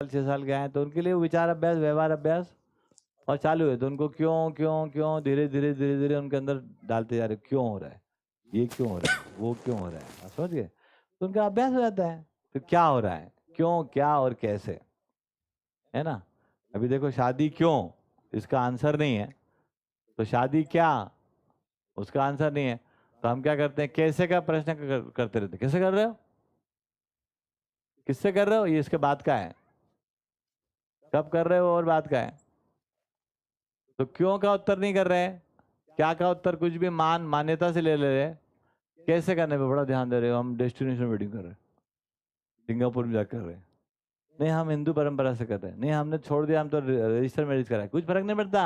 6 साल के आए तो उनके लिए विचार अभ्यास व्यवहार अभ्यास और चालू है, तो उनको क्यों क्यों क्यों धीरे धीरे धीरे धीरे उनके अंदर डालते जा रहे, क्यों हो रहा है, ये क्यों हो रहा है, वो क्यों हो रहा है, आप समझ गए? तो उनका अभ्यास हो जाता है, तो क्या हो रहा है, क्यों क्या और कैसे, है ना? अभी देखो शादी क्यों, इसका आंसर नहीं है, तो शादी क्या, उसका आंसर नहीं है, तो हम क्या करते हैं, कैसे का प्रश्न करते रहते हैं, कैसे कर रहे हो, किससे कर रहे हो, ये इसके बाद का है, कब कर रहे हो और बात का है। तो क्यों का उत्तर नहीं कर रहे हैं, क्या का उत्तर कुछ भी मान्यता से ले रहे हैं, कैसे करने पे बड़ा ध्यान दे रहे हो, हम डेस्टिनेशन वेडिंग कर रहे हैं, सिंगापुर में जाकर कर रहे हैं, नहीं हम हिंदू परंपरा से कर रहे हैं, नहीं हमने छोड़ दिया, हम तो रजिस्टर मैरिज करा है, कुछ फर्क नहीं पड़ता,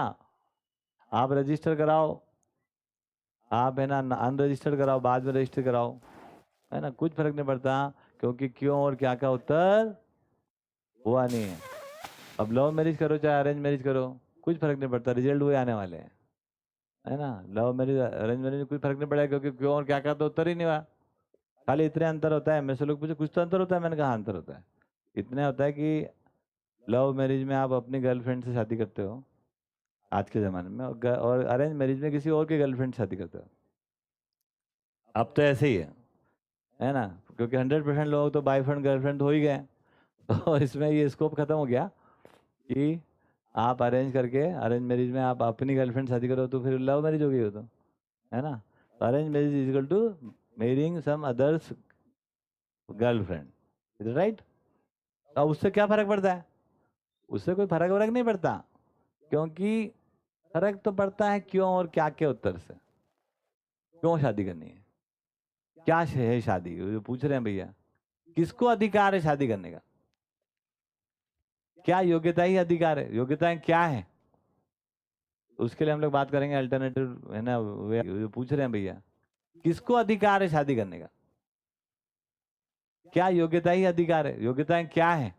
आप रजिस्टर कराओ, आप है ना अनरजिस्टर्ड कराओ, बाद में रजिस्टर कराओ, है ना, कुछ फर्क नहीं पड़ता, क्योंकि क्यों और क्या का उत्तर हुआ नहीं है। अब लव मैरिज करो चाहे अरेंज मैरिज करो, कुछ फर्क नहीं पड़ता, रिजल्ट हुए आने वाले हैं, है ना। लव मैरिज अरेंज मैरिज में कुछ फर्क नहीं पड़ेगा, क्योंकि क्यों और क्या का तो उत्तर ही नहीं हुआ, खाली इतने अंतर होता है। मेरे से लोग पूछे कुछ तो अंतर होता है, मैंने कहा अंतर होता है, इतने होता है कि लव मैरिज में आप अपनी गर्लफ्रेंड से शादी करते हो आज के ज़माने में, और अरेंज मैरिज में किसी और के गर्लफ्रेंड से शादी करते हो। अब तो ऐसे ही है ना, क्योंकि 100% लोग तो बॉयफ्रेंड गर्लफ्रेंड हो ही गए, तो इसमें ये स्कोप खत्म हो गया कि आप अरेंज करके अरेंज मैरिज में आप अपनी गर्लफ्रेंड शादी करो तो फिर लव मैरिज हो गई हो, तो है ना। तो arrange marriage is equal to marrying some others girlfriend, is right. अब उससे क्या फर्क पड़ता है, उससे कोई फर्क वरक नहीं पड़ता, क्योंकि फर्क तो पड़ता है क्यों और क्या के उत्तर से। क्यों शादी करनी है, क्या है शादी, जो पूछ रहे हैं भैया, किसको अधिकार है शादी करने का, क्या योग्यता ही अधिकार है, योग्यताएं क्या है, उसके लिए हम लोग बात करेंगे अल्टरनेटिव, है ना, जो पूछ रहे हैं भैया, किसको अधिकार है शादी करने का, क्या योग्यता ही अधिकार है, योग्यताएं क्या है,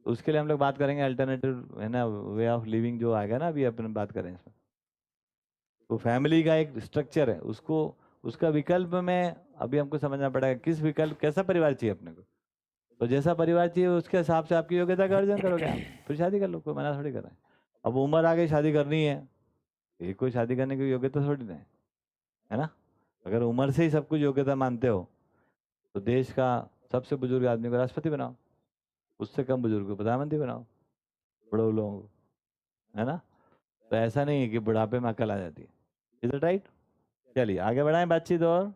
उसके लिए हम लोग बात करेंगे अल्टरनेटिव, है ना, वे ऑफ लिविंग जो आएगा ना, अभी अपन बात करें इसमें। तो फैमिली का एक स्ट्रक्चर है, उसको उसका विकल्प में अभी हमको समझना पड़ेगा, किस विकल्प कैसा परिवार चाहिए अपने को, तो जैसा परिवार चाहिए उसके हिसाब से आपकी योग्यता का अर्जन करोगे आप, फिर शादी कर लो, कोई मना थोड़ी कर रहे हैं। अब उम्र आ गई शादी करनी है, ये कोई शादी करने की योग्यता थोड़ी ना है ना। अगर उम्र से ही सब कुछ योग्यता मानते हो तो देश का सबसे बुजुर्ग आदमी को राष्ट्रपति बनाओ, उससे कम बुजुर्ग को प्रधानमंत्री बनाओ, बड़े लोगों को, है ना। तो ऐसा नहीं है कि बुढ़ापे में अकल आ जाती है, इज इट राइट। चलिए आगे बढ़ाएं बातचीत और